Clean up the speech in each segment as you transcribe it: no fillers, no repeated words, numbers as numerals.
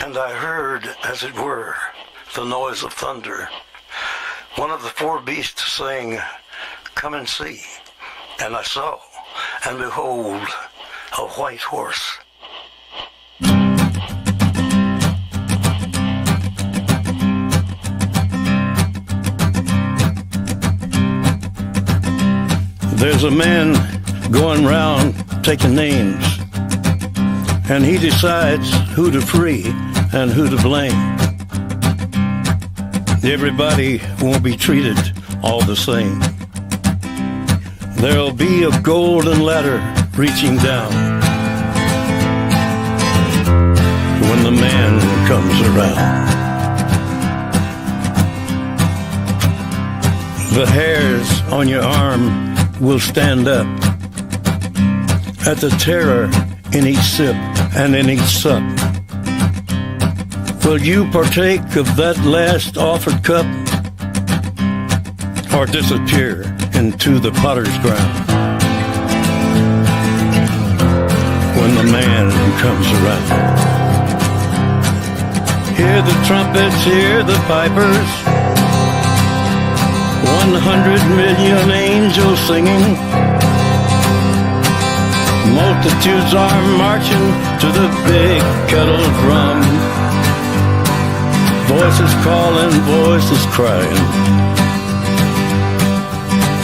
And I heard, as it were, the noise of thunder. One of the four beasts saying, "Come and see." And I saw, and behold, a white horse. There's a man going round taking names, and he decides who to free and who to blame. Everybody won't be treated all the same. There'll be a golden ladder reaching down when the man comes around. The hairs on your arm will stand up at the terror in each sip and in each sup. Will you partake of that last offered cup, or disappear into the potter's ground when the man comes around? Hear the trumpets, hear the pipers, 100 million angels singing. Multitudes are marching to the big kettle drum. Voices calling, voices crying.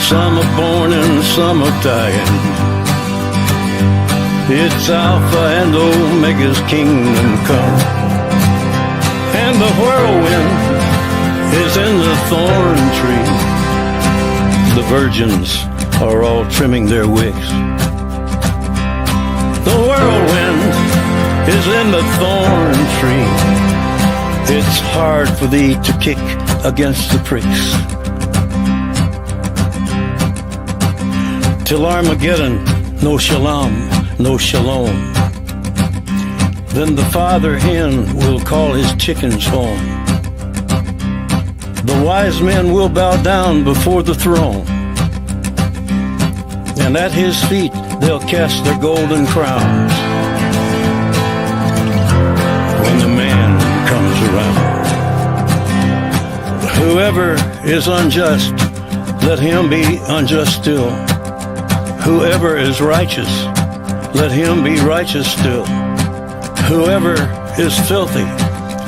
Some are born and some are dying. It's Alpha and Omega's kingdom come. And the whirlwind is in the thorn tree. The virgins are all trimming their wicks. The whirlwind is in the thorn tree. It's hard for thee to kick against the pricks. Till Armageddon, no shalom, no shalom. Then the father hen will call his chickens home. The wise men will bow down before the throne, and at his feet they'll cast their golden crowns when the man comes around. Whoever is unjust, let him be unjust still. Whoever is righteous, let him be righteous still. Whoever is filthy,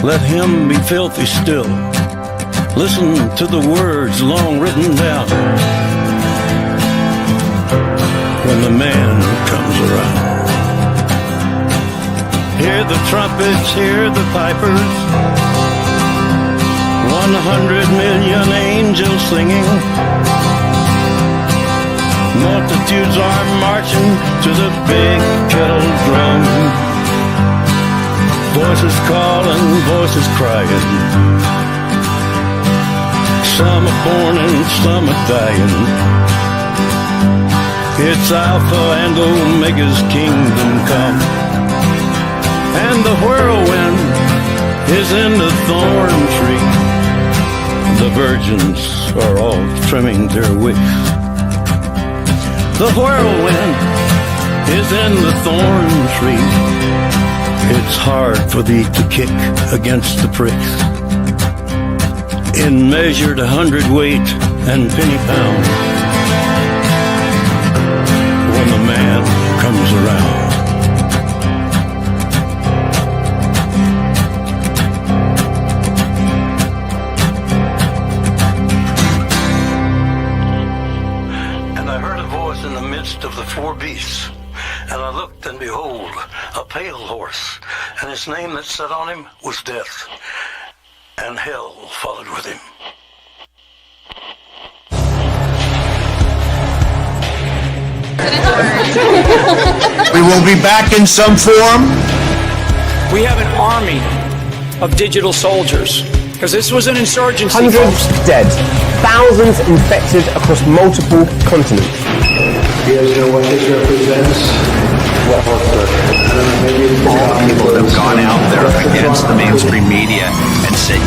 let him be filthy still. Listen to the words long written down when the man comes around. Hear the trumpets, hear the pipers, 100 million angels singing. Multitudes are marching to the big kettle drum. Voices calling, voices crying. Some are born and some are dying. It's Alpha and Omega's kingdom come. And the whirlwind is in the thorn tree. The virgins are all trimming their wicks. The whirlwind is in the thorn tree. It's hard for thee to kick against the pricks. In measured 100-weight and penny pounds when the man comes around. And I heard a voice in the midst of the four beasts, and I looked, and behold, a pale horse, and his name that sat on him was Death, and hell followed with him. We will be back in some form. We have an army of digital soldiers, because this was an insurgency. Hundreds dead, thousands infected across multiple continents. You guys know what this represents? All people have gone out there against the mainstream media and said,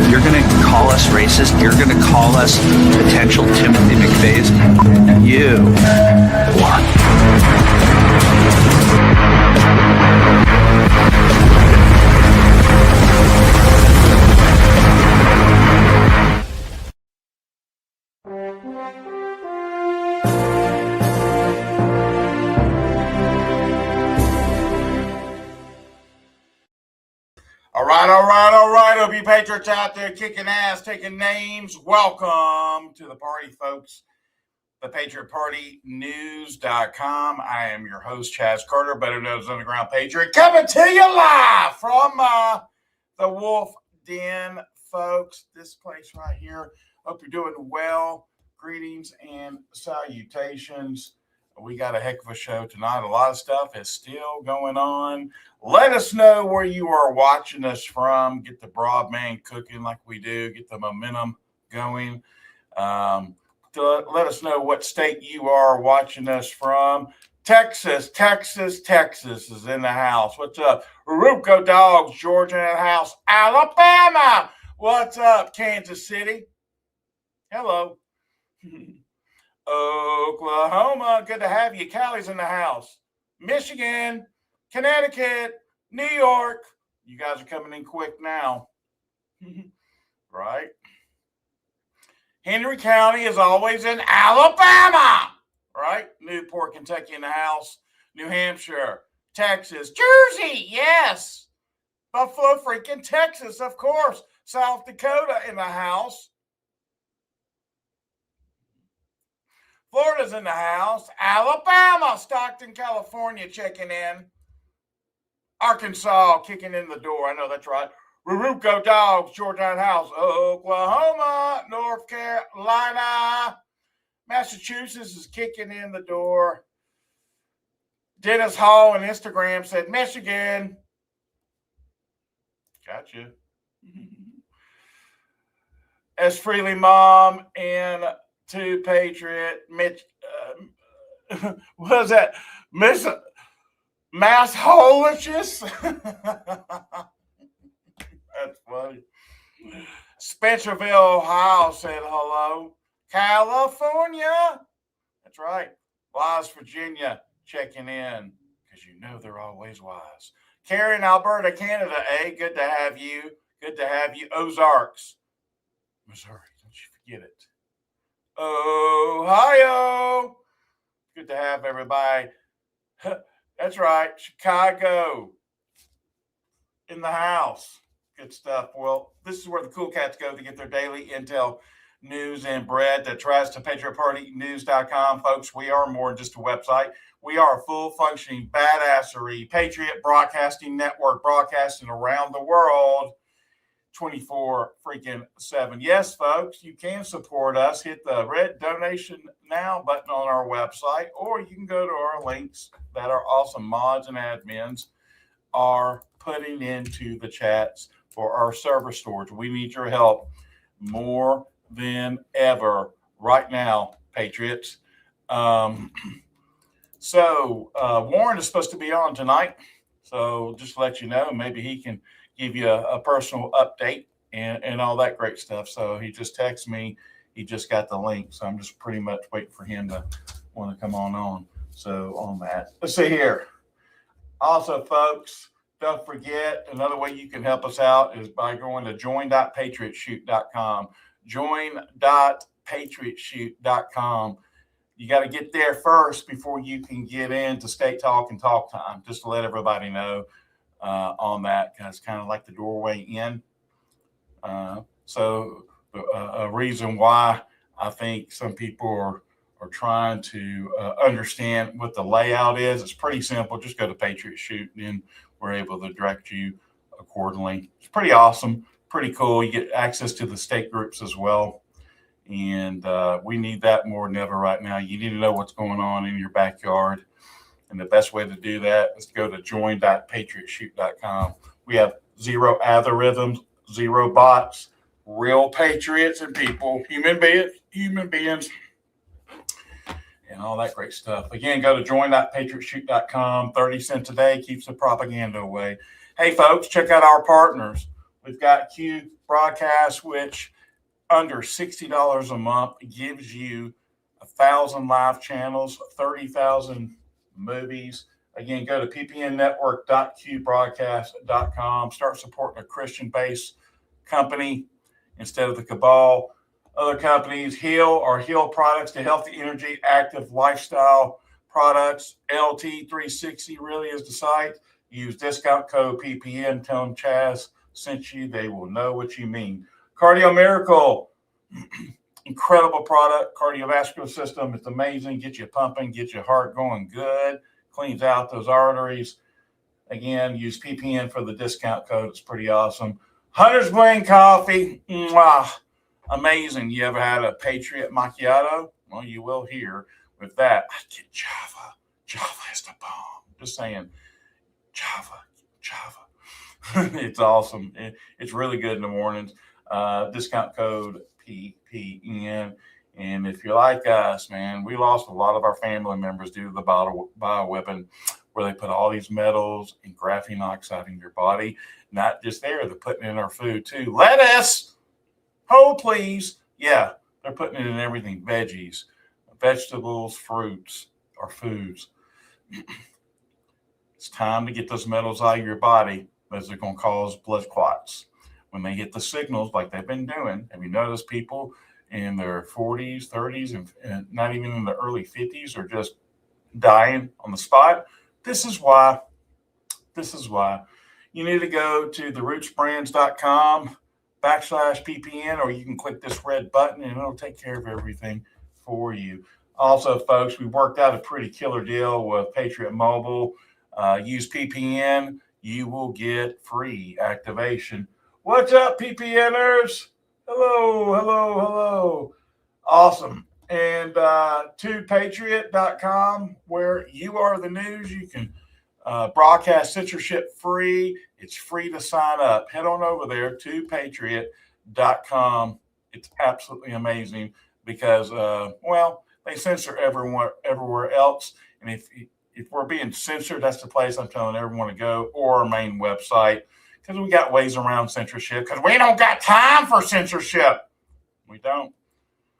you're going to call us racist, you're going to call us potential Timothy McVeighs. You are. two of you patriots out there kicking ass, taking names, welcome to the party, folks. The Patriot Party News.com. I am your host, Chaz Carter, better known as Underground Patriot, coming to you live from the Wolf Den, folks. This place right here. Hope you're doing well. Greetings and salutations. We got a heck of a show tonight. A lot of stuff is still going on. Let us know where you are watching us from. Get the broad man cooking like we do. Get the momentum going. Let us know what state you are watching us from. Texas is in the house. What's up? Ruco Dogs, Georgia in the house. Alabama. What's up? Kansas City. Hello. Oklahoma, good to have you. Cali's in the house. Michigan, Connecticut, New York. You guys are coming in quick now. Right? Henry County is always in Alabama. Right? Newport, Kentucky in the house. New Hampshire, Texas, Jersey, yes. Buffalo, freaking Texas, of course. South Dakota in the house. Florida's in the house. Alabama, Stockton, California checking in. Arkansas kicking in the door. I know that's right. Ruruco Dogs, Georgia in the house. Oklahoma, North Carolina. Massachusetts is kicking in the door. Dennis Hall on Instagram said Michigan. Gotcha. S. Freely Mom and to Patriot, Mitch, what is that? Mass holishness? That's funny. Spencerville, Ohio said hello. California. That's right. Wise, Virginia checking in because you know they're always wise. Karen, Alberta, Canada, good to have you. Good to have you. Ozarks, Missouri. Don't you forget it. Ohio. Good to have everybody. That's right. Chicago in the house. Good stuff. Well, this is where the cool cats go to get their daily intel, news, and bread. That tries to patriotpartynews.com. Folks, we are more than just a website. We are a full functioning badassery Patriot Broadcasting Network, broadcasting around the world 24/7. Yes, folks, you can support us. Hit the red donation now button on our website, or you can go to our links that our awesome mods and admins are putting into the chats for our server storage. We need your help more than ever right now, Patriots. So Warren is supposed to be on tonight. So just to let you know, maybe he can give you a personal update and all that great stuff. So he just texted me. He just got the link. So I'm just pretty much waiting for him to want to come on. So on that. Let's see here. Also, folks, don't forget, another way you can help us out is by going to join.patriotshoot.com. Join.patriotshoot.com. You got to get there first before you can get into State Talk and Talk Time, just to let everybody know on that, because it's kind of like the doorway in. So a reason why I think some people are trying to understand what the layout is, it's pretty simple. Just go to Patriot Shoot, and we're able to direct you accordingly. It's pretty awesome, pretty cool. You get access to the state groups as well. And we need that more than ever right now. You need to know what's going on in your backyard. And the best way to do that is to go to join.patriotshoot.com. We have zero algorithms, zero bots, real patriots and people, human beings, and all that great stuff. Again, go to join.patriotshoot.com. 30 cents a day keeps the propaganda away. Hey, folks, check out our partners. We've got Q Broadcast, which under $60 a month gives you 1,000 live channels, 30,000 movies. Again, go to ppnnetwork.qbroadcast.com. Start supporting a Christian-based company instead of the cabal. Other companies, Heal products to healthy energy, active lifestyle products. LT360 really is the site. Use discount code PPN. Tell them Chaz sent you. They will know what you mean. Cardio Miracle, incredible product. Cardiovascular system, it's amazing. Get you pumping, get your heart going good, cleans out those arteries. Again, use PPN for the discount code. It's pretty awesome. Hunter's Blend Coffee, mwah, amazing. You ever had a Patriot Macchiato? Well, you will here with that. I get Java. Java is the bomb. Just saying, Java. It's awesome. It's really good in the mornings. Discount code PPN. And if you're like us, man, we lost a lot of our family members due to the bioweapon, where they put all these metals and graphene oxide in your body. Not just there, they're putting it in our food too. Lettuce, oh please. Yeah, they're putting it in everything. Veggies, vegetables, fruits, or foods. It's time to get those metals out of your body, as they're going to cause blood clots. When they hit the signals like they've been doing, have you noticed people in their 40s, 30s, and not even in the early 50s are just dying on the spot? This is why you need to go to therootsbrands.com/PPN, or you can click this red button and it'll take care of everything for you. Also, folks, we worked out a pretty killer deal with Patriot Mobile. Use PPN, you will get free activation. What's up, PPNers? Hello. Awesome. And to patriot.com, where you are the news. You can broadcast censorship free. It's free to sign up. Head on over there to patriot.com. It's absolutely amazing because, they censor everywhere else. And if we're being censored, that's the place I'm telling everyone to go, or our main website, because we got ways around censorship, because we don't got time for censorship. We don't.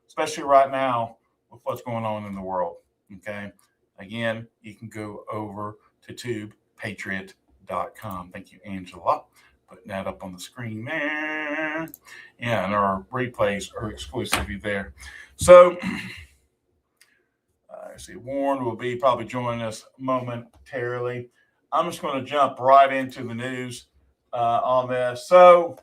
Especially right now with what's going on in the world, okay? Again, you can go over to tubepatriot.com. Thank you, Angela, putting that up on the screen there. Yeah, and our replays are exclusively there. So, I see Warren will be probably joining us momentarily. I'm just going to jump right into the news on this. So,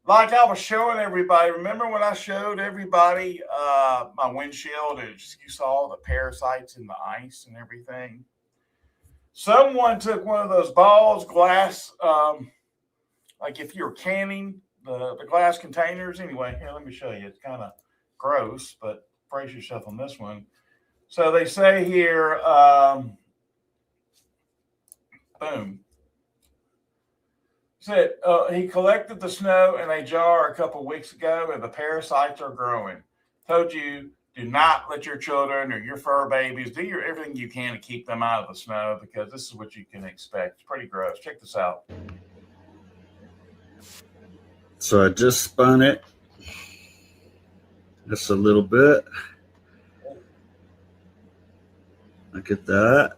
like I was showing everybody, remember when I showed everybody my windshield and you saw the parasites in the ice and everything? Someone took one of those glass, like if you're canning the glass containers. Anyway, here, let me show you. It's kind of gross, but brace yourself on this one. So they say here, boom. Said he collected the snow in a jar a couple weeks ago, and the parasites are growing. Told you, do not let your children or your fur babies do everything you can to keep them out of the snow, because this is what you can expect. It's pretty gross. Check this out. So I just spun it just a little bit. Look at that.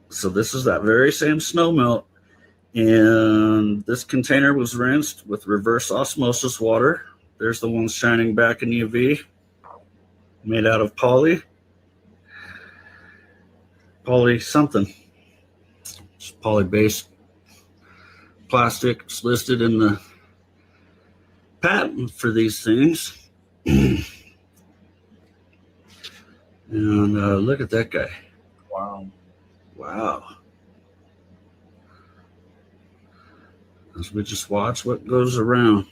So this is that very same snow melt. And this container was rinsed with reverse osmosis water. There's the ones shining back in UV, made out of poly something. It's poly-based plastic. It's listed in the patent for these things. And look at that guy. Wow. As we just watch what goes around.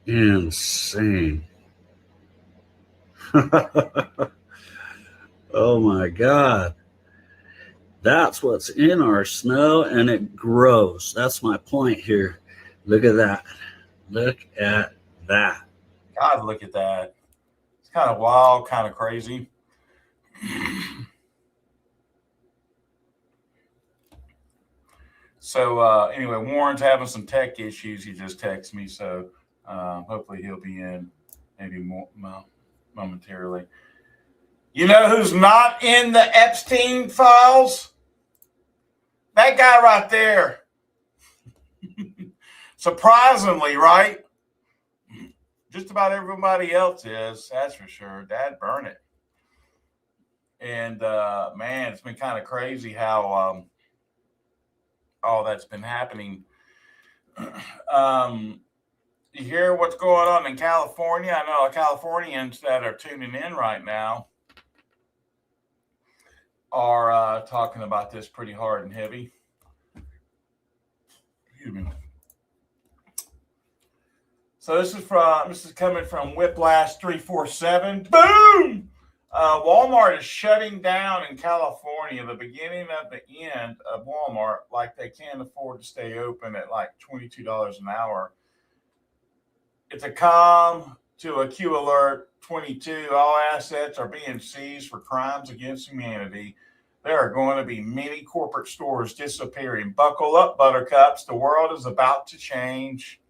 Insane. Oh my God. That's what's in our snow, and it grows. That's my point here. Look at that. Look at that. God, look at that. It's kind of wild, kind of crazy. So anyway, Warren's having some tech issues. He just texted me, so hopefully he'll be in maybe more momentarily. You know who's not in the Epstein files? That guy right there. Surprisingly, right? Just about everybody else is, that's for sure. Dad burn it. And man, it's been kind of crazy how all that's been happening. You hear what's going on in California? I know Californians that are tuning in right now are talking about this pretty hard and heavy. Excuse me. So this is coming from Whiplash 347. Boom! Walmart is shutting down in California. The beginning of the end of Walmart, like they can't afford to stay open at like $22 an hour. It's a com to a Q alert 22. All assets are being seized for crimes against humanity. There are going to be many corporate stores disappearing. Buckle up, buttercups. The world is about to change.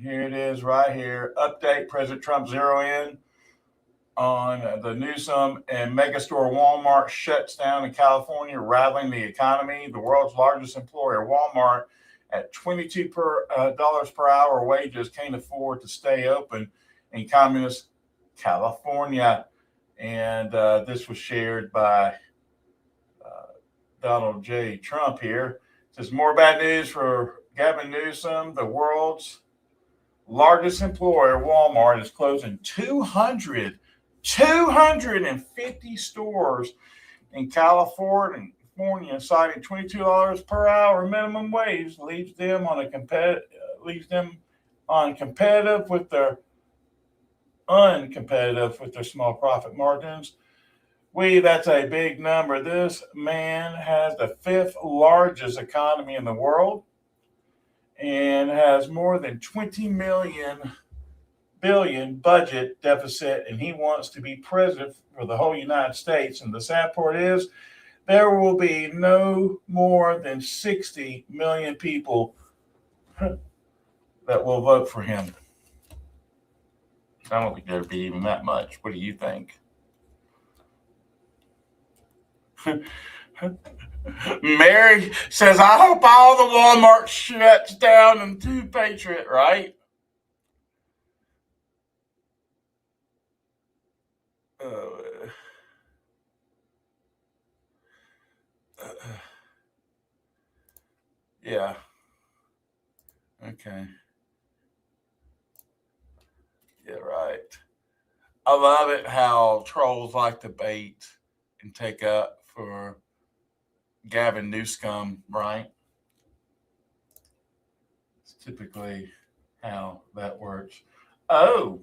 Here it is right here. Update, President Trump zero in on the Newsom and megastore Walmart shuts down in California, rattling the economy. The world's largest employer, Walmart, at $22 per hour wages, can't afford to stay open in communist California. And this was shared by Donald J. Trump here. It says more bad news for Gavin Newsom. The world's largest employer, Walmart, is closing 250 stores in California, citing $22 per hour minimum wage, leaves them uncompetitive with their small profit margins. That's a big number. This man has the 5th largest economy in the world and has more than 20 billion budget deficit, and he wants to be president for the whole United States. And the sad part is there will be no more than 60 million people that will vote for him. I don't think there'd be even that much. What do you think? Mary says, I hope all the Walmart shuts down and to Patriot, right? Yeah. Okay. Yeah, right. I love it how trolls like to bait and take up for Gavin Newsom, right? It's typically how that works. Oh,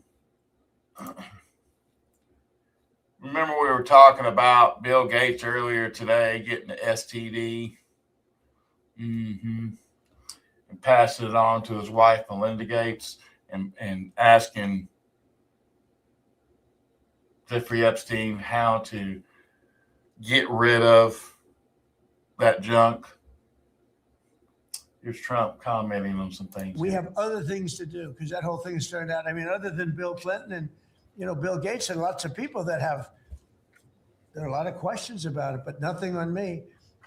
remember we were talking about Bill Gates earlier today getting the STD and passing it on to his wife, Melinda Gates, and asking Jeffrey Epstein how to get rid of that junk. Here's Trump commenting on some things. We have other things to do because that whole thing started out. I mean, other than Bill Clinton and, Bill Gates and lots of people there are a lot of questions about it, but nothing on me.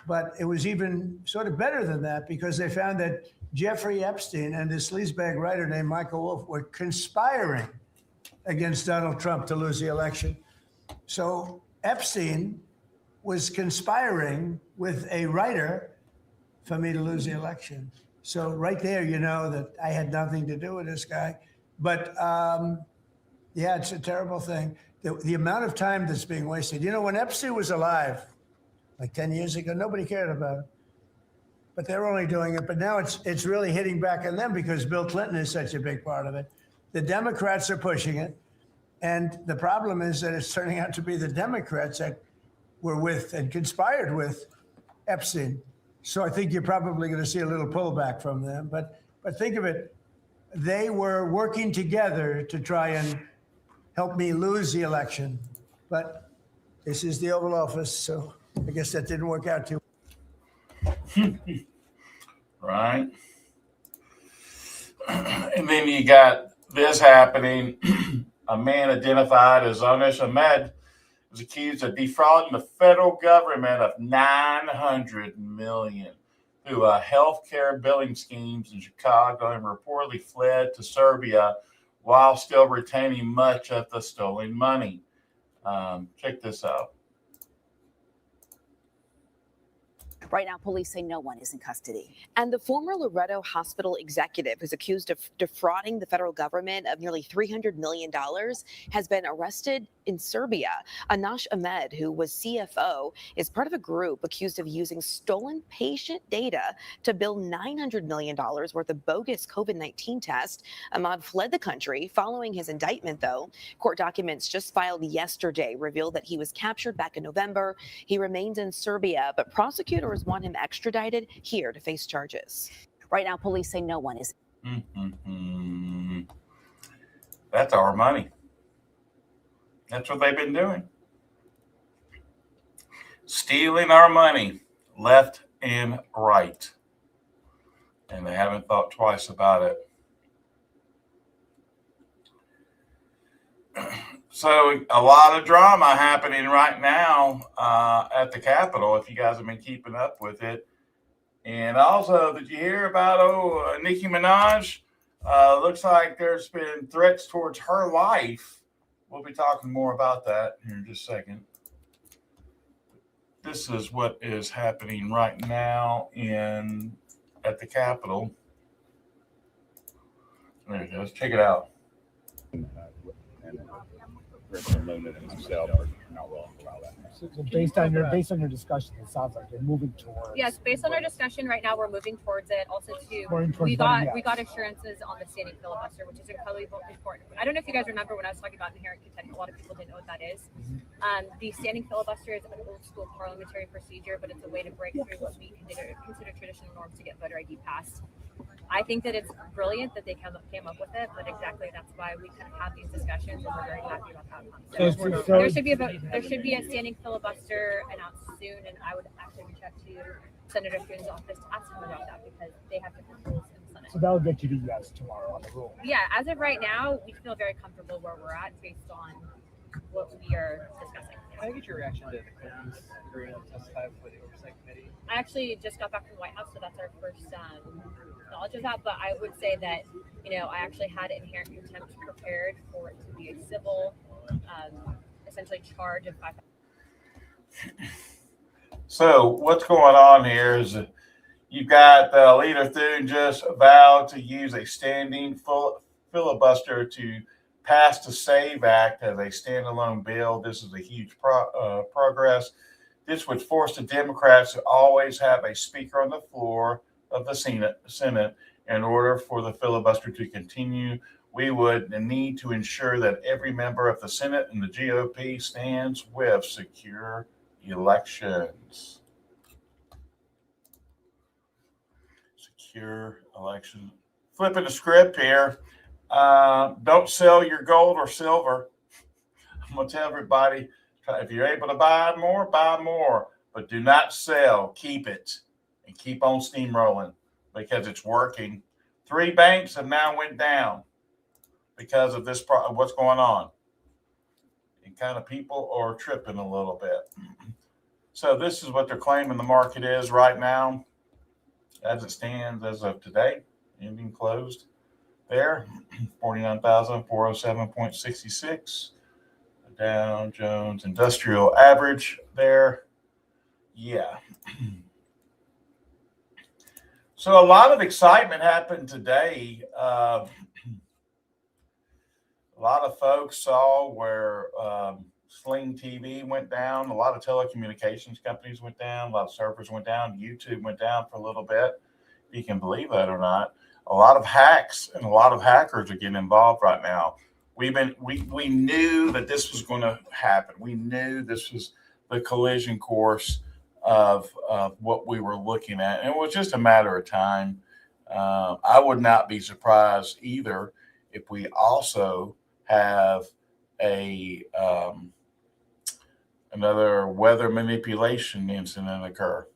But it was even sort of better than that because they found that Jeffrey Epstein and this sleazebag writer named Michael Wolff were conspiring against Donald Trump to lose the election. So Epstein was conspiring with a writer for me to lose the election. So right there, that I had nothing to do with this guy. But yeah, it's a terrible thing. The amount of time that's being wasted. When Epstein was alive, like 10 years ago, nobody cared about it. But they're only doing it. But now it's really hitting back on them because Bill Clinton is such a big part of it. The Democrats are pushing it. And the problem is that it's turning out to be the Democrats that were with and conspired with Epstein. So I think you're probably going to see a little pullback from them. But think of it, they were working together to try and help me lose the election. But this is the Oval Office, so I guess that didn't work out too well. Right. And then you got this happening. A man identified as Anish Ahmed was accused of defrauding the federal government of $900 million through healthcare billing schemes in Chicago and reportedly fled to Serbia while still retaining much of the stolen money. Check this out. Right now, police say no one is in custody. And the former Loretto Hospital executive who's accused of defrauding the federal government of nearly $300 million has been arrested in Serbia. Anash Ahmed, who was CFO, is part of a group accused of using stolen patient data to bill $900 million worth of bogus COVID-19 tests. Ahmad fled the country following his indictment, though. Court documents just filed yesterday reveal that he was captured back in November. He remains in Serbia, but prosecutors want him extradited here to face charges. Right now, police say no one is. That's our money. That's what they've been doing. Stealing our money left and right. And they haven't thought twice about it. So a lot of drama happening right now at the Capitol, if you guys have been keeping up with it. And also, did you hear about Nicki Minaj? Looks like there's been threats towards her life. We'll be talking more about that here in just a second. This is what is happening right now at the Capitol. There it goes. Check it out. So based on your discussion, it sounds like you're moving towards. Yes, based on our discussion right now, we're moving towards it. Also, we got assurances on the standing filibuster, which is incredibly important. I don't know if you guys remember when I was talking about inherent contempt. A lot of people didn't know what that is. The standing filibuster is an old school parliamentary procedure, but it's a way to break through what we consider traditional norms to get voter ID passed. I think that it's brilliant that they came up with it, but exactly that's why we kind of have these discussions, and we're very happy about that outcome. So there should be a standing filibuster announced soon, and I would actually reach out to Senator Thun's office to ask him about that because they have different rules in the Senate. So that'll get you to yes tomorrow on the rule. Yeah, as of right now, we feel very comfortable where we're at based on what we are discussing. Can I get your reaction to the Clintons agreeing to testify before the Oversight Committee? I actually just got back from the White House, so that's our first knowledge of that. But I would say that, I actually had inherent contempt prepared for it to be a civil, essentially charge of 5. So what's going on here is you've got Leader Thune just vowed to use a standing filibuster to pass the SAVE Act as a standalone bill. This is a huge progress. This would force the Democrats to always have a speaker on the floor of the Senate in order for the filibuster to continue. We would need to ensure that every member of the Senate and the GOP stands with secure elections. Secure election. Flipping the script here. Don't sell your gold or silver. I'm going to tell everybody, if you're able to buy more, but do not sell. Keep it and keep on steamrolling because it's working. 3 banks have now went down because of this, what's going on. And kind of people are tripping a little bit. So this is what they're claiming the market is right now as it stands as of today, ending closed there, 49,407.66. Dow Jones Industrial Average there. Yeah. So a lot of excitement happened today. A lot of folks saw where Sling TV went down. A lot of telecommunications companies went down. A lot of servers went down. YouTube went down for a little bit, if you can believe that or not. A lot of hacks and a lot of hackers are getting involved right now. We knew that this was going to happen. We knew this was the collision course of what we were looking at. And it was just a matter of time. I would not be surprised either if we also have another weather manipulation incident occur.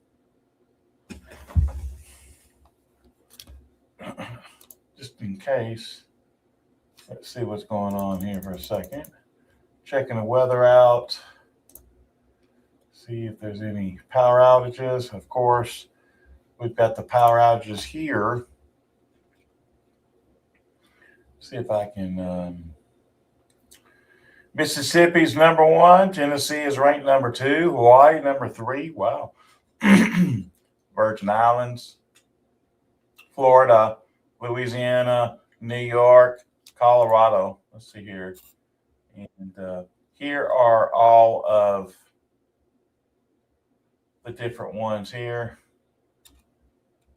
Just in case. Let's see what's going on here for a second. Checking the weather out. See if there's any power outages. Of course, we've got the power outages here. See if I can. Mississippi's number 1. Tennessee is ranked number 2. Hawaii number 3. Wow. Virgin Islands, Florida, Louisiana, New York, Colorado. Let's see here. And here are all of the different ones here.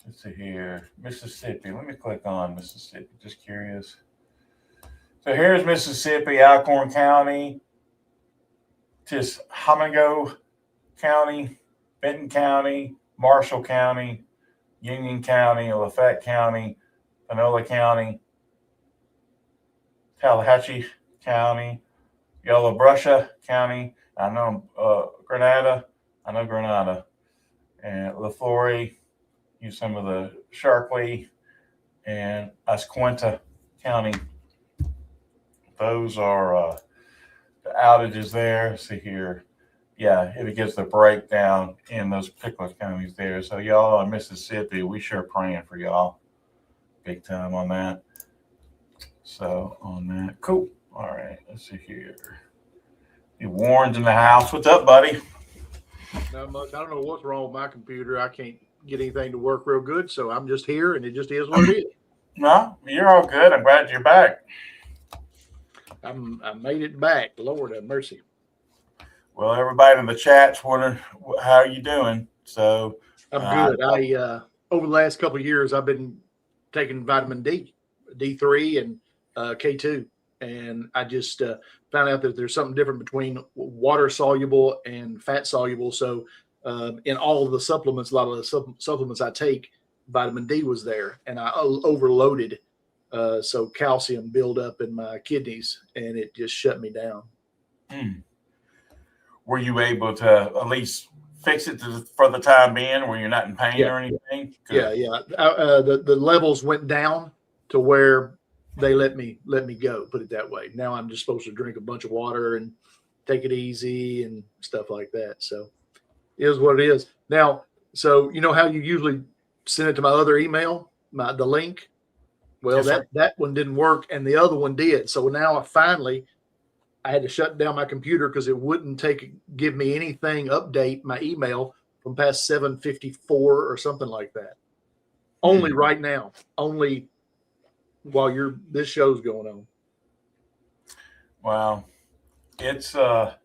Let's see here. Mississippi. Let me click on Mississippi. Just curious. So here's Mississippi, Alcorn County, Tishomingo County, Benton County, Marshall County, Union County, Lafayette County, Panola County, Tallahatchie County, Yellow Brusha County. I know Grenada. And LaFleur, use some of the Sharkey and Asquinta County. Those are the outages there. See here. Yeah, it gives the breakdown in those particular counties there. So y'all in Mississippi, we sure praying for y'all. Big time on that. So on that. Cool. All right. Let's see here. Warren's in the house. What's up, buddy? Not much. I don't know what's wrong with my computer. I can't get anything to work real good, so I'm just here, and it just is what it is. No, you're all good. I'm glad you're back. I made it back. Lord have mercy. Well, everybody in the chat's wondering how are you doing. So I'm good. I over the last couple of years, I've been taking vitamin D, D3, and K2, and I just found out that there's something different between water soluble and fat soluble. So in all of the supplements, a lot of the supplements I take, vitamin D was there, and I overloaded. So calcium build up in my kidneys, and it just shut me down. Were you able to at least fix it for the time being where you're not in pain or anything? Good. Yeah. The levels went down to where they let me go, put it that way. Now I'm just supposed to drink a bunch of water and take it easy and stuff like that. So it is what it is. Now, so you know how you usually send it to my other email, the link? Well, Yes, that one didn't work, and the other one did. So now I had to shut down my computer because it wouldn't give me anything, update my email from past 7:54 or something like that. Only right now, only while this show's going on. Wow. It's I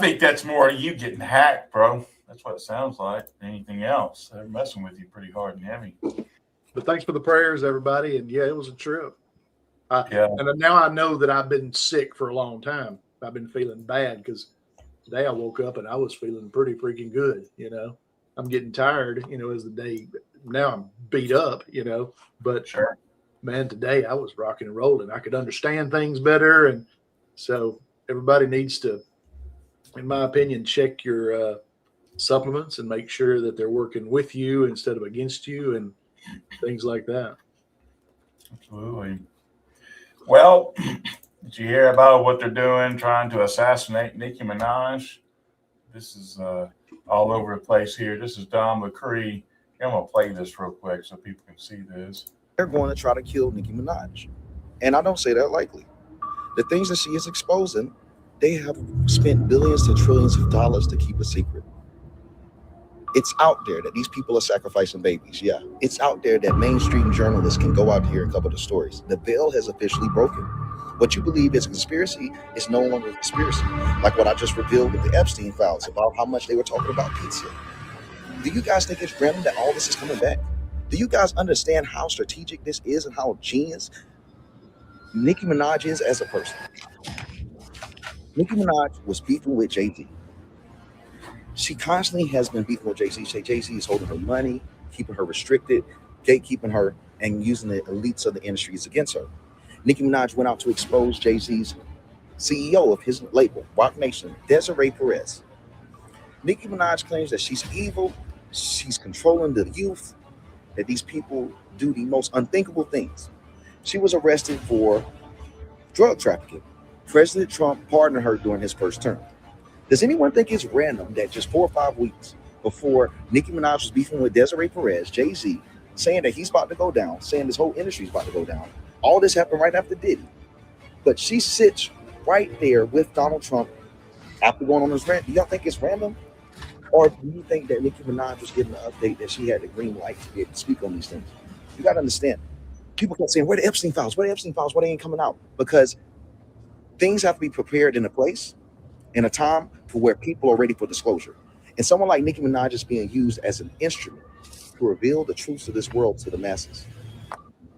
think that's more you getting hacked, bro. That's what it sounds like. Anything else? They're messing with you pretty hard and heavy. But thanks for the prayers, everybody. And yeah, it was a trip. Yeah. And now I know that I've been sick for a long time. I've been feeling bad because today I woke up and I was feeling pretty freaking good. I'm getting tired, as the day. Now I'm beat up, but sure, man, today I was rocking and rolling. I could understand things better. And so everybody needs to, in my opinion, check your supplements and make sure that they're working with you instead of against you and things like that. Absolutely. Well, did you hear about what they're doing, trying to assassinate Nicki Minaj? This is all over the place here. This is Don McCree. I'm going to play this real quick so people can see this. They're going to try to kill Nicki Minaj. And I don't say that lightly. The things that she is exposing, they have spent billions to trillions of dollars to keep a secret. It's out there that these people are sacrificing babies. Yeah, it's out there that mainstream journalists can go out here and cover the stories. The veil has officially broken. What you believe is a conspiracy is no longer a conspiracy. Like what I just revealed with the Epstein files about how much they were talking about pizza. Do you guys think it's random that all this is coming back? Do you guys understand how strategic this is and how genius Nicki Minaj is as a person? Nicki Minaj was beefing with Jay-Z. She constantly has been beefing with Jay-Z. Jay-Z is holding her money, keeping her restricted, gatekeeping her, and using the elites of the industries against her. Nicki Minaj went out to expose Jay-Z's CEO of his label, Roc Nation, Desiree Perez. Nicki Minaj claims that she's evil, she's controlling the youth, that these people do the most unthinkable things. She was arrested for drug trafficking. President Trump pardoned her during his first term. Does anyone think it's random that just 4 or 5 weeks before Nicki Minaj was beefing with Desiree Perez, Jay-Z, saying that he's about to go down, saying this whole industry is about to go down, all this happened right after Diddy. But she sits right there with Donald Trump after going on this rant. Do y'all think it's random? Or do you think that Nicki Minaj was getting an update that she had the green light to be able to speak on these things? You got to understand. People kept saying, where the Epstein files? Where the Epstein files? Why they ain't coming out? Because things have to be prepared in a place, in a time for where people are ready for disclosure. And someone like Nicki Minaj is being used as an instrument to reveal the truths of this world to the masses.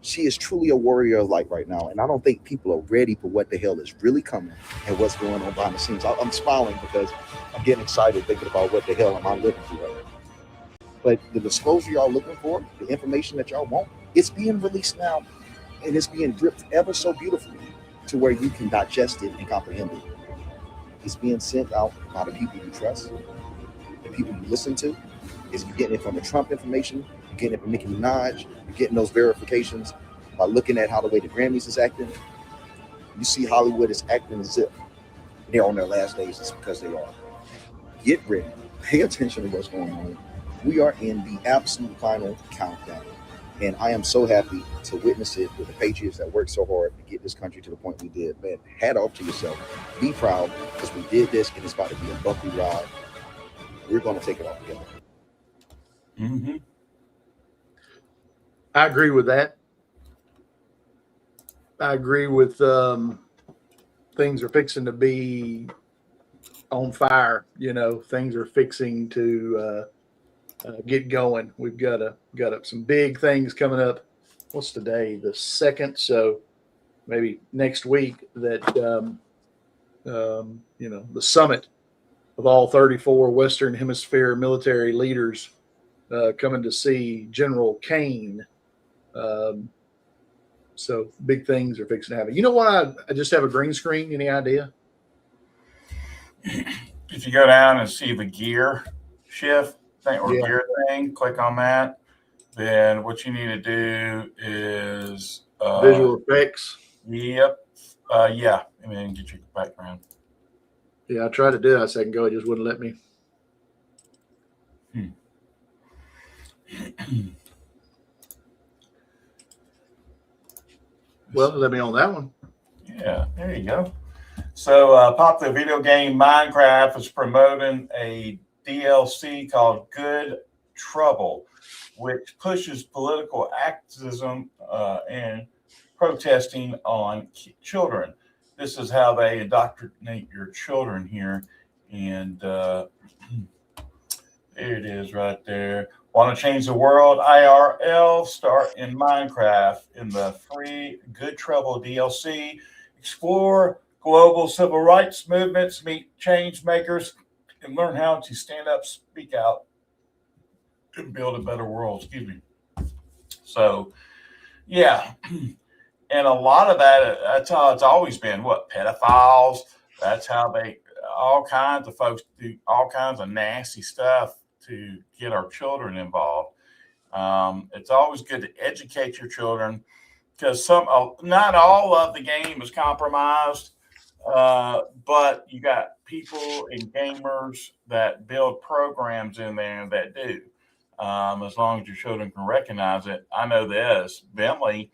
She is truly a warrior of light right now. And I don't think people are ready for what the hell is really coming and what's going on behind the scenes. I'm smiling because I'm getting excited thinking about what the hell am I living through right now. But the disclosure y'all looking for, the information that y'all want, it's being released now. And it's being dripped ever so beautifully to where you can digest it and comprehend it. It's being sent out by the people you trust, the people you listen to. Is you getting it from the Trump information, you're getting it from Nicki Minaj, you're getting those verifications by looking at how the way the Grammys is acting. You see Hollywood is acting as if they're on their last days. It's because they are. Get ready. Pay attention to what's going on. We are in the absolute final countdown. And I am so happy to witness it with the Patriots that worked so hard to get this country to the point we did. Man, hat off to yourself. Be proud because we did this and it's about to be a bumpy ride. We're going to take it all together. Mm-hmm. I agree with that. I agree with things are fixing to be on fire. You know, things are fixing to get going. We've got some big things coming up. What's today? The 2nd. So maybe next week that you know, the summit of all 34 Western Hemisphere military leaders coming to see General Kane. So big things are fixing to happen. You know why I just have a green screen? Any idea? If you go down and see the gear shift thing or gear thing, click on that. Then what you need to do is visual effects. Yep. Yeah. And then get your background. Yeah, I tried to do that a second ago. It just wouldn't let me. Well, let me on that one. Yeah, there you go. So popular video game Minecraft is promoting a DLC called Good Trouble, which pushes political activism and protesting on children. This is how they indoctrinate your children here. And there it is right there. Want to change the world? IRL, start in Minecraft in the free Good Trouble DLC. Explore global civil rights movements, meet change makers, and learn how to stand up, speak out, and build a better world. Excuse me. So, yeah. And a lot of that's how it's always been. What, pedophiles? That's how all kinds of folks do all kinds of nasty stuff to get our children involved. It's always good to educate your children because not all of the game is compromised, but you got people and gamers that build programs in there that do. As long as your children can recognize it. I know this. Bentley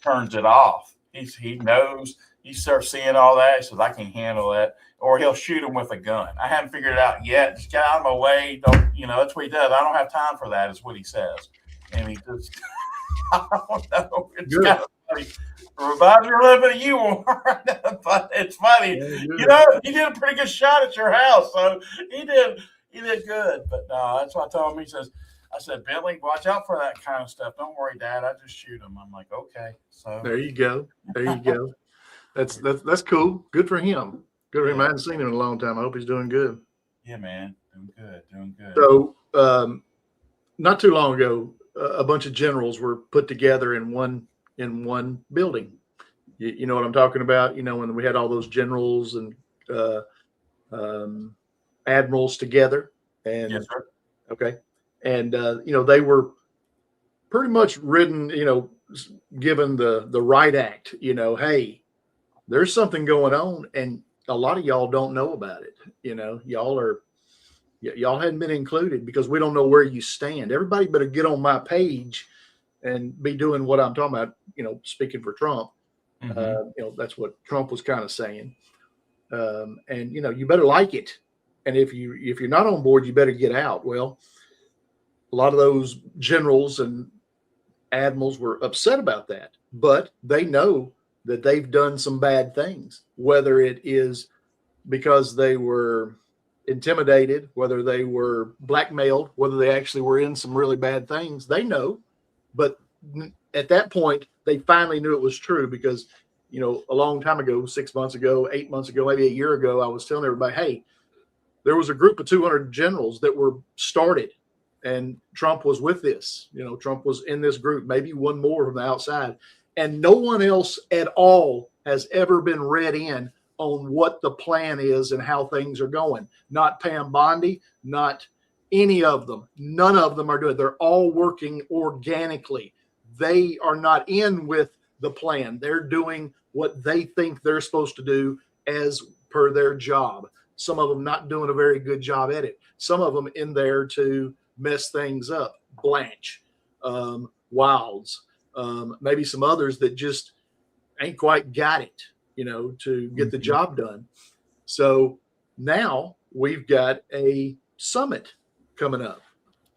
turns it off. He knows. He starts seeing all that. He says, I can handle that. Or he'll shoot him with a gun. I haven't figured it out yet. Just get out of my way. Don't, that's what he does. I don't have time for that, is what he says. And he just, I don't know. It's kind of funny. Reminds me a little bit of you, Warren, but it's funny. He did a pretty good shot at your house. So he did good. But no, that's what I told him. I said, Bentley, watch out for that kind of stuff. Don't worry, Dad. I just shoot him. I'm like, okay. So there you go. There you go. That's cool. Good for him. Good for him. I haven't seen him in a long time. I hope he's doing good. Yeah, man. Doing good. So not too long ago, a bunch of generals were put together in one building. You know what I'm talking about? When we had all those generals and admirals together. And yes, sir. Okay. And they were pretty much written, given the right act, hey, there's something going on, and a lot of y'all don't know about it. Y'all hadn't been included because we don't know where you stand. Everybody better get on my page and be doing what I'm talking about, speaking for Trump. Mm-hmm. That's what Trump was kind of saying. And you better like it. And if you're not on board, you better get out. Well, a lot of those generals and admirals were upset about that, but they know that they've done some bad things, whether it is because they were intimidated, whether they were blackmailed, whether they actually were in some really bad things. They know, but at that point, they finally knew it was true because, a long time ago, 6 months ago, 8 months ago, maybe a year ago, I was telling everybody, hey, there was a group of 200 generals that were started, and Trump was with this. Trump was in this group, maybe one more from the outside, and no one else at all has ever been read in on what the plan is and how things are going. Not Pam Bondi, not any of them. None of them are doing it. They're all working organically. They are not in with the plan. They're doing what they think they're supposed to do as per their job. Some of them not doing a very good job at it. Some of them in there to mess things up. Blanche, Wilds, maybe some others that just ain't quite got it, to get the job done. So now we've got a summit coming up,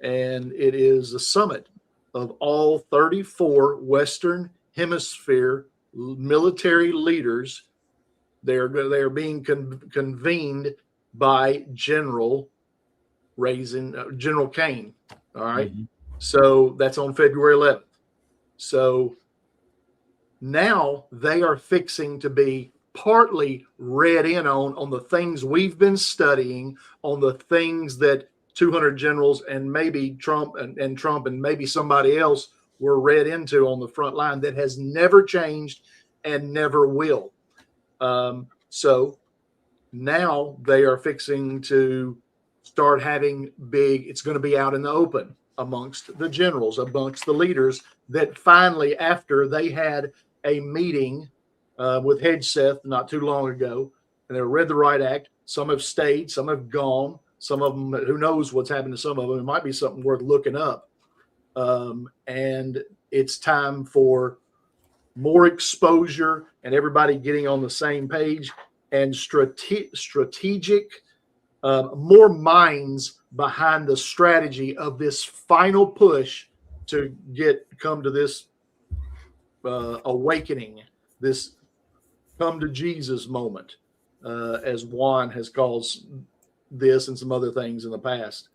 and it is a summit of all 34 Western Hemisphere military leaders. They are being convened by General Kane. All right. So that's on February 11th. So now they are fixing to be partly read in on the things we've been studying, on the things that 200 generals and maybe Trump and maybe somebody else were read into on the front line that has never changed and never will. So now they are fixing to start having it's going to be out in the open amongst the generals, amongst the leaders, that finally, after they had a meeting with Hegseth not too long ago, and they read the Right Act, some have stayed, some have gone, some of them, who knows what's happened to some of them. It might be something worth looking up. And it's time for more exposure and everybody getting on the same page and strategic, more minds behind the strategy of this final push to come to this awakening, this come to Jesus moment, as Juan has called this and some other things in the past.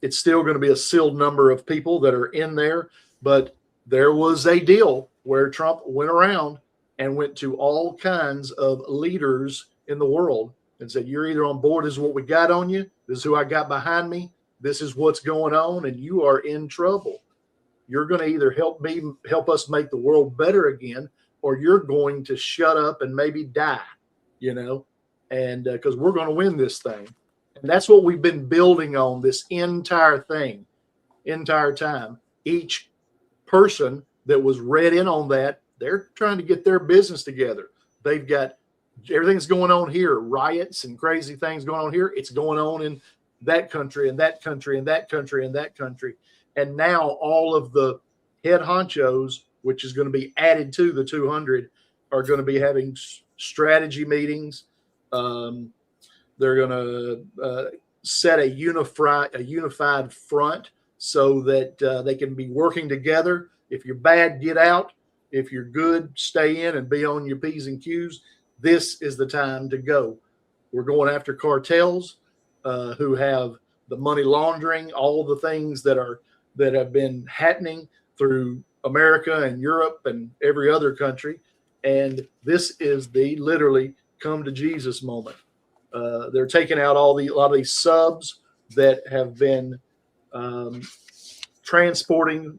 It's still going to be a sealed number of people that are in there, but there was a deal where Trump went around and went to all kinds of leaders in the world and said, you're either on board, this is what we got on you, this is who I got behind me, this is what's going on, and you are in trouble. You're going to either help us make the world better again, or you're going to shut up and maybe die, and because we're going to win this thing. And that's what we've been building on this entire time. Each person that was read in on that, they're trying to get their business together. They've got everything's going on here, riots and crazy things going on here. It's going on in that country and that country and that country and that country. And now all of the head honchos, which is going to be added to the 200, are going to be having strategy meetings. They're going to set a unified front so that they can be working together. If you're bad, get out. If you're good, stay in and be on your P's and Q's. This is the time to go. We're going after cartels who have the money laundering, all the things that have been happening through America and Europe and every other country. And this is the literally come to Jesus moment. They're taking out a lot of these subs that have been transporting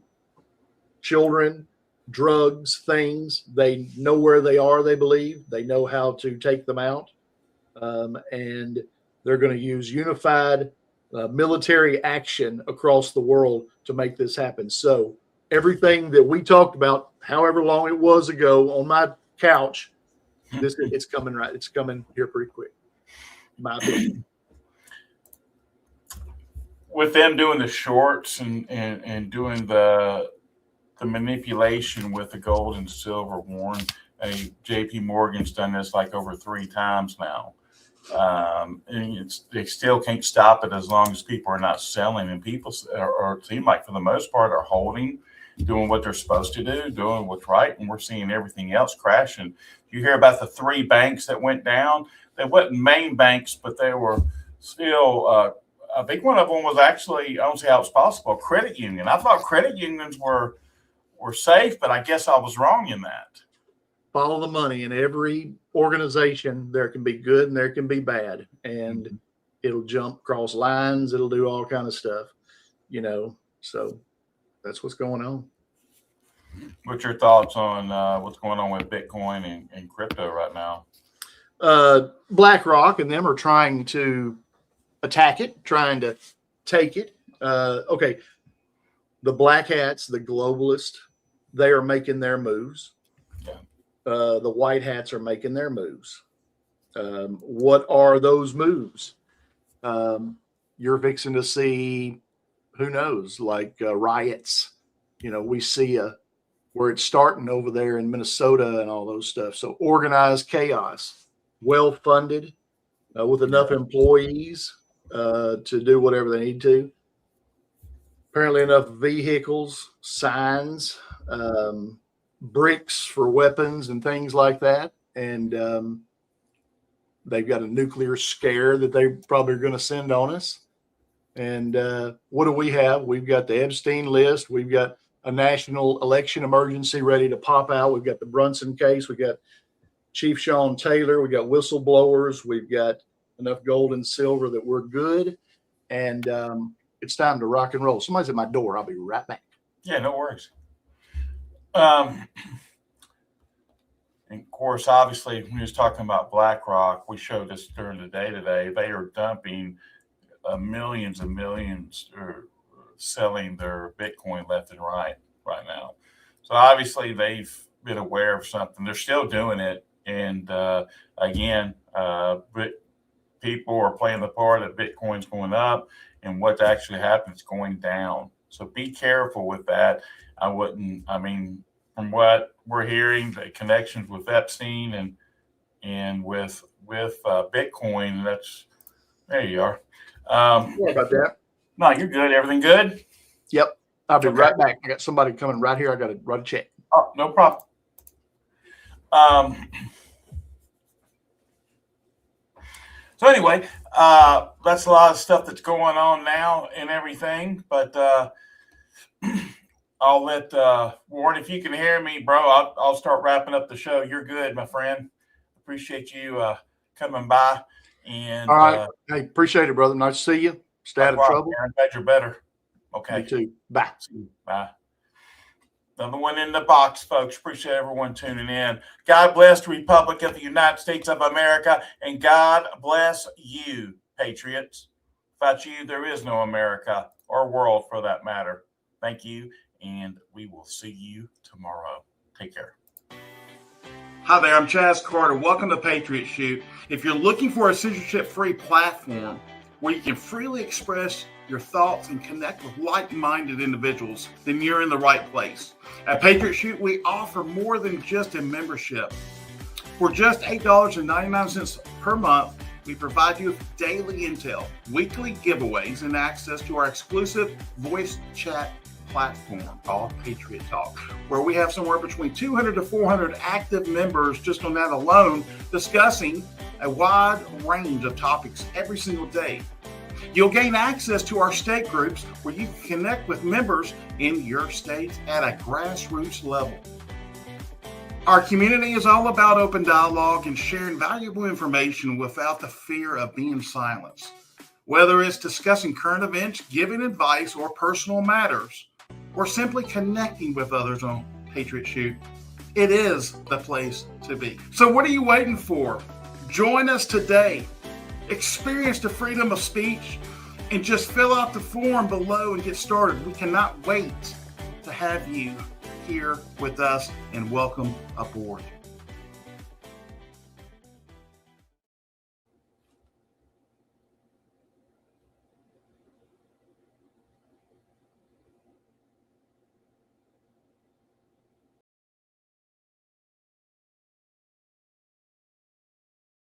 children, drugs, things. They know where they are, they believe. They know how to take them out. And they're going to use unified military action across the world to make this happen. So everything that we talked about, however long it was ago on my couch, it's coming right. It's coming here pretty quick. My opinion. With them doing the shorts and doing the manipulation with the gold and silver, Warren, JP Morgan's done this like over 3 times now. And they still can't stop it as long as people are not selling, and people are seem like for the most part are holding, doing what they're supposed to do, doing what's right, and we're seeing everything else crashing. You hear about the 3 banks that went down. They wasn't main banks, but they were still. I think one of them was actually, I don't see how it's possible, a credit union. I thought credit unions were safe, but I guess I was wrong in that. Follow the money. In every organization, there can be good and there can be bad, and it'll jump across lines. It'll do all kind of stuff, so that's what's going on. What's your thoughts on what's going on with Bitcoin and crypto right now? BlackRock and them are trying to attack it, trying to take it. Okay. The black hats, the globalists, they are making their moves. The white hats are making their moves. What are those moves? You're fixing to see, who knows, like riots. We see where it's starting over there in Minnesota and all those stuff. So organized chaos, well-funded, with enough employees to do whatever they need to. Apparently enough vehicles, signs, bricks for weapons and things like that. And they've got a nuclear scare that they probably are going to send on us. And what do we have? We've got the Epstein list. We've got a national election emergency ready to pop out. We've got the Brunson case. We've got Chief Sean Taylor. We've got whistleblowers. We've got enough gold and silver that we're good. And it's time to rock and roll. Somebody's at my door. I'll be right back. Yeah, no worries. And of course, obviously, when we was talking about BlackRock, we showed this during the day today. They are dumping millions and millions, or selling their Bitcoin left and right now. So obviously, they've been aware of something. They're still doing it, and again, people are playing the part that Bitcoin's going up, and what actually happens going down. So be careful with that. From what we're hearing, the connections with Epstein and with Bitcoin, there you are. Sorry about that. No, you're good. Everything good? Yep. I'll be right back. I got somebody coming right here. I got to write a check. Oh, no problem. So anyway, that's a lot of stuff that's going on now and everything, but I'll let Warren, if you can hear me, bro, I'll start wrapping up the show. You're good, my friend. Appreciate you coming by. And all right. Hey, appreciate it, brother. Nice to see you. Stay out of trouble. I'm glad you're better. Okay. You too. Bye. Bye. Another one in the box, folks. Appreciate everyone tuning in. God bless the Republic of the United States of America, and God bless you, patriots. Without you, there is no America or world for that matter. Thank you, and we will see you tomorrow. Take care. Hi there, I'm Chaz Carter. Welcome to Patriot Shoot. If you're looking for a censorship-free platform where you can freely express your thoughts and connect with like-minded individuals, then you're in the right place. At Patriot Shoot, we offer more than just a membership. For just $8.99 per month, we provide you with daily intel, weekly giveaways, and access to our exclusive voice chat platform called Patriot Talk, where we have somewhere between 200 to 400 active members just on that alone, discussing a wide range of topics every single day. You'll gain access to our state groups where you can connect with members in your state at a grassroots level. Our community is all about open dialogue and sharing valuable information without the fear of being silenced. Whether it's discussing current events, giving advice, or personal matters, or simply connecting with others on Patriot Shoot, it is the place to be. So what are you waiting for? Join us today. Experience the freedom of speech and just fill out the form below and get started. We cannot wait to have you here with us, and welcome aboard.